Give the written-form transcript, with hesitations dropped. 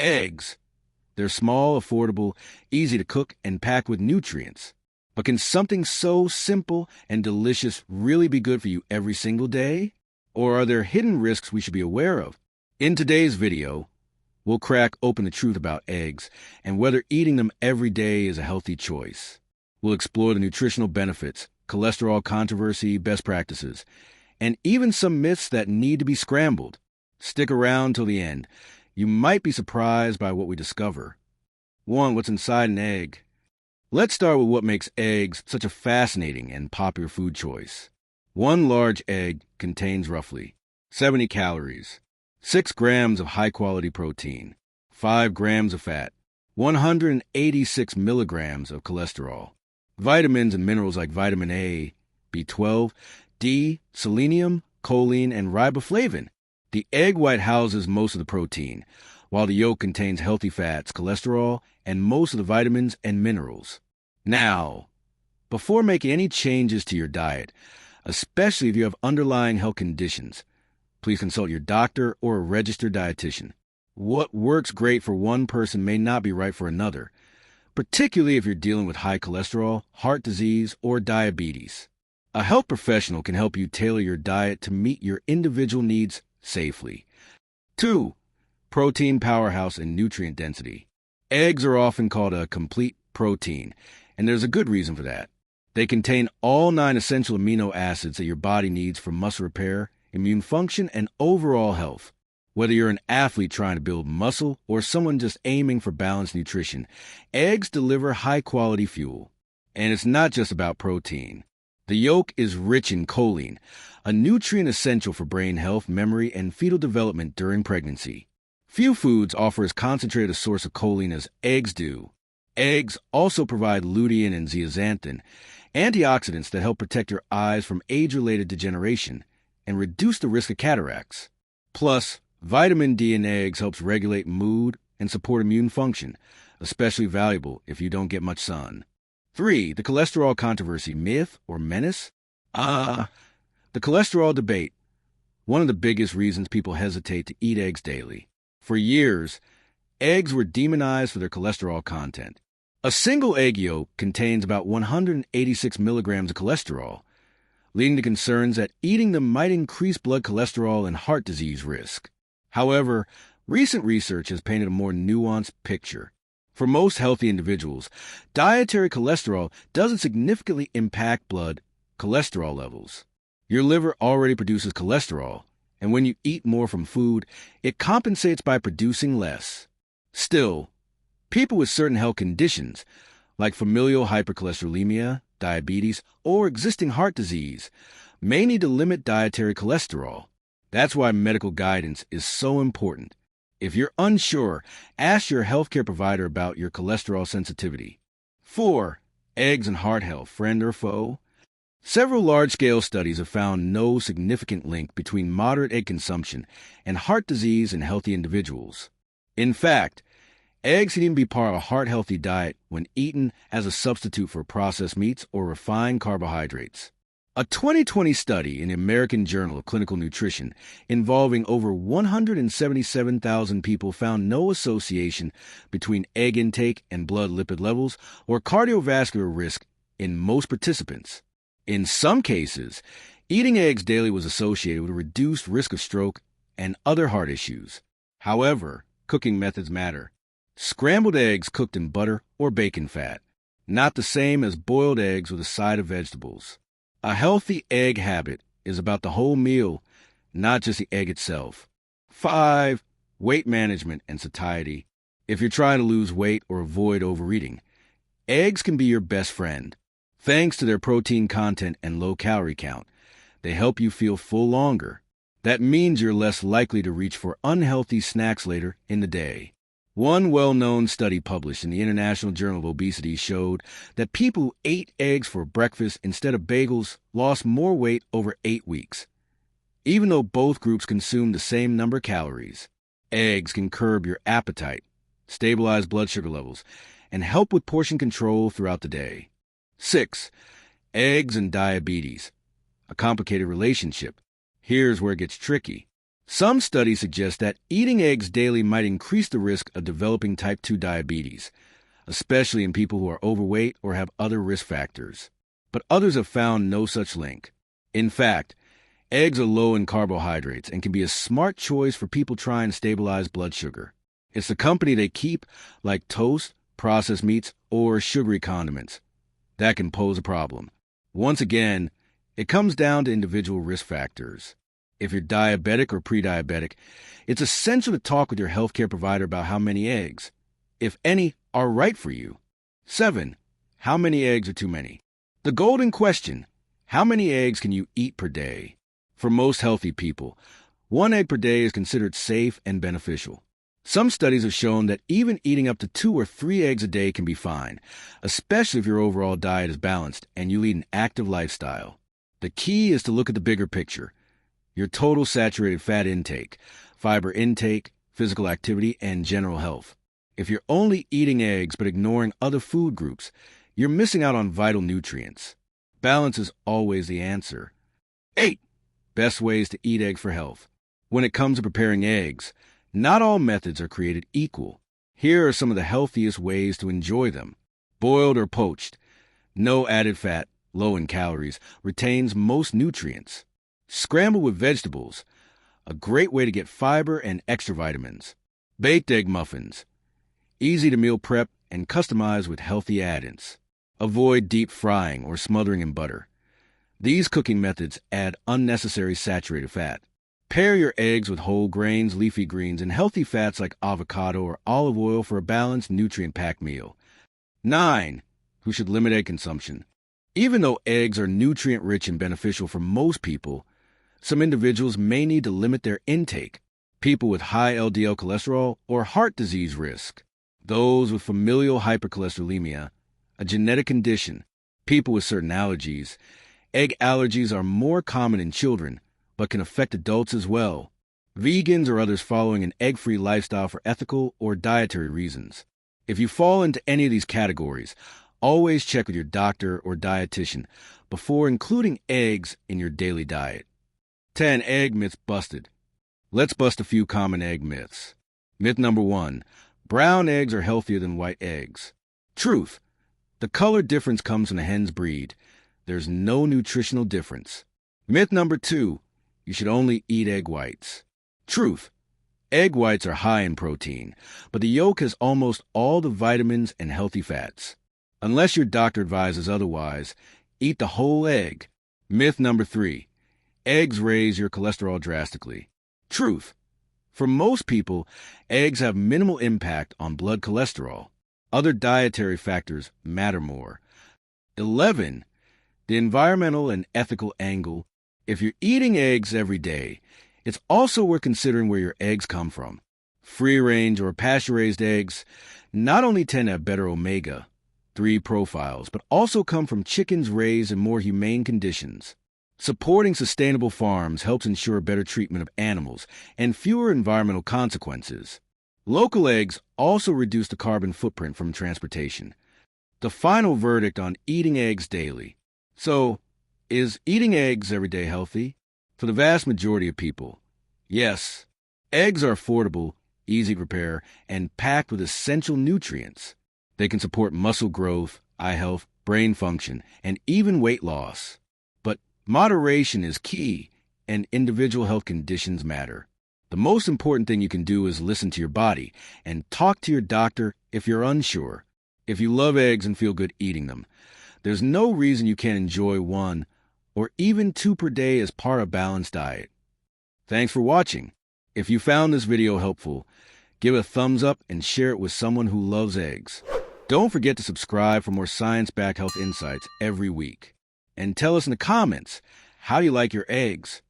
Eggs. They're small, affordable, easy to cook, and packed with nutrients. But can something so simple and delicious really be good for you every single day? Or are there hidden risks we should be aware of? In today's video, we'll crack open the truth about eggs and whether eating them every day is a healthy choice. We'll explore the nutritional benefits, cholesterol controversy, best practices, and even some myths that need to be scrambled. Stick around till the end. You might be surprised by what we discover. 1. What's inside an egg? Let's start with what makes eggs such a fascinating and popular food choice. One large egg contains roughly 70 calories, 6 grams of high-quality protein, 5 grams of fat, 186 milligrams of cholesterol, vitamins and minerals like vitamin A, B12, D, selenium, choline, and riboflavin. The egg white houses most of the protein, while the yolk contains healthy fats, cholesterol, and most of the vitamins and minerals. Now, before making any changes to your diet, especially if you have underlying health conditions, please consult your doctor or a registered dietitian. What works great for one person may not be right for another, particularly if you're dealing with high cholesterol, heart disease, or diabetes. A health professional can help you tailor your diet to meet your individual needs safely. 2. Protein powerhouse and nutrient density. Eggs are often called a complete protein, and there's a good reason for that. They contain all 9 essential amino acids that your body needs for muscle repair, immune function, and overall health. Whether you're an athlete trying to build muscle or someone just aiming for balanced nutrition, eggs deliver high-quality fuel. And it's not just about protein. The yolk is rich in choline, a nutrient essential for brain health, memory, and fetal development during pregnancy. Few foods offer as concentrated a source of choline as eggs do. Eggs also provide lutein and zeaxanthin, antioxidants that help protect your eyes from age-related degeneration and reduce the risk of cataracts. Plus, vitamin D in eggs helps regulate mood and support immune function, especially valuable if you don't get much sun. 3. The cholesterol controversy, myth or menace? The cholesterol debate. One of the biggest reasons people hesitate to eat eggs daily. For years, eggs were demonized for their cholesterol content. A single egg yolk contains about 186 milligrams of cholesterol, leading to concerns that eating them might increase blood cholesterol and heart disease risk. However, recent research has painted a more nuanced picture. For most healthy individuals, dietary cholesterol doesn't significantly impact blood cholesterol levels. Your liver already produces cholesterol, and when you eat more from food, it compensates by producing less. Still, people with certain health conditions, like familial hypercholesterolemia, diabetes, or existing heart disease, may need to limit dietary cholesterol. That's why medical guidance is so important. If you're unsure, ask your healthcare provider about your cholesterol sensitivity. 4. Eggs and heart health, friend or foe? Several large-scale studies have found no significant link between moderate egg consumption and heart disease in healthy individuals. In fact, eggs can even be part of a heart-healthy diet when eaten as a substitute for processed meats or refined carbohydrates. A 2020 study in the American Journal of Clinical Nutrition involving over 177,000 people found no association between egg intake and blood lipid levels or cardiovascular risk in most participants. In some cases, eating eggs daily was associated with a reduced risk of stroke and other heart issues. However, cooking methods matter. Scrambled eggs cooked in butter or bacon fat, not the same as boiled eggs with a side of vegetables. A healthy egg habit is about the whole meal, not just the egg itself. 5. Weight management and satiety. If you're trying to lose weight or avoid overeating, eggs can be your best friend. Thanks to their protein content and low calorie count, they help you feel full longer. That means you're less likely to reach for unhealthy snacks later in the day. One well-known study published in the International Journal of Obesity showed that people who ate eggs for breakfast instead of bagels lost more weight over 8 weeks, even though both groups consumed the same number of calories. Eggs can curb your appetite, stabilize blood sugar levels, and help with portion control throughout the day. 6. Eggs and diabetes. A complicated relationship. Here's where it gets tricky. Some studies suggest that eating eggs daily might increase the risk of developing type 2 diabetes, especially in people who are overweight or have other risk factors. But others have found no such link. In fact, eggs are low in carbohydrates and can be a smart choice for people trying to stabilize blood sugar. It's the company they keep, like toast, processed meats, or sugary condiments, that can pose a problem. Once again, it comes down to individual risk factors. If you're diabetic or pre-diabetic, it's essential to talk with your healthcare provider about how many eggs, if any, are right for you. 7. How many eggs are too many? The golden question: how many eggs can you eat per day? For most healthy people, 1 egg per day is considered safe and beneficial. Some studies have shown that even eating up to 2 or 3 eggs a day can be fine, especially if your overall diet is balanced and you lead an active lifestyle. The key is to look at the bigger picture: your total saturated fat intake, fiber intake, physical activity, and general health. If you're only eating eggs but ignoring other food groups, you're missing out on vital nutrients. Balance is always the answer. 8. Best ways to eat eggs for health. When it comes to preparing eggs, not all methods are created equal. Here are some of the healthiest ways to enjoy them. Boiled or poached. No added fat, low in calories, retains most nutrients. Scrambled with vegetables. A great way to get fiber and extra vitamins. Baked egg muffins. Easy to meal prep and customize with healthy add-ins. Avoid deep frying or smothering in butter. These cooking methods add unnecessary saturated fat. Pair your eggs with whole grains, leafy greens, and healthy fats like avocado or olive oil for a balanced, nutrient-packed meal. 9. Who should limit egg consumption? Even though eggs are nutrient-rich and beneficial for most people, some individuals may need to limit their intake. People with high LDL cholesterol or heart disease risk. Those with familial hypercholesterolemia, a genetic condition. People with certain allergies. Egg allergies are more common in children, but can affect adults as well. Vegans or others following an egg-free lifestyle for ethical or dietary reasons. If you fall into any of these categories, always check with your doctor or dietitian before including eggs in your daily diet. 10. Egg myths busted. Let's bust a few common egg myths. Myth number 1. Brown eggs are healthier than white eggs. Truth. The color difference comes from the hen's breed. There's no nutritional difference. Myth number 2. You should only eat egg whites. Truth. Egg whites are high in protein, but the yolk has almost all the vitamins and healthy fats. Unless your doctor advises otherwise, eat the whole egg. Myth number 3. Eggs raise your cholesterol drastically. Truth. For most people, eggs have minimal impact on blood cholesterol. Other dietary factors matter more. 11. The environmental and ethical angle. If you're eating eggs every day, it's also worth considering where your eggs come from. Free-range or pasture-raised eggs not only tend to have better omega-3 profiles, but also come from chickens raised in more humane conditions. Supporting sustainable farms helps ensure better treatment of animals and fewer environmental consequences. Local eggs also reduce the carbon footprint from transportation. The final verdict on eating eggs daily. So, is eating eggs every day healthy? For the vast majority of people, yes. Eggs are affordable, easy to prepare, and packed with essential nutrients. They can support muscle growth, eye health, brain function, and even weight loss. But moderation is key, and individual health conditions matter. The most important thing you can do is listen to your body and talk to your doctor if you're unsure. If you love eggs and feel good eating them, there's no reason you can't enjoy 1 or even 2 per day as part of a balanced diet. Thanks for watching. If you found this video helpful, give it a thumbs up and share it with someone who loves eggs. Don't forget to subscribe for more science-backed health insights every week. And tell us in the comments how you like your eggs.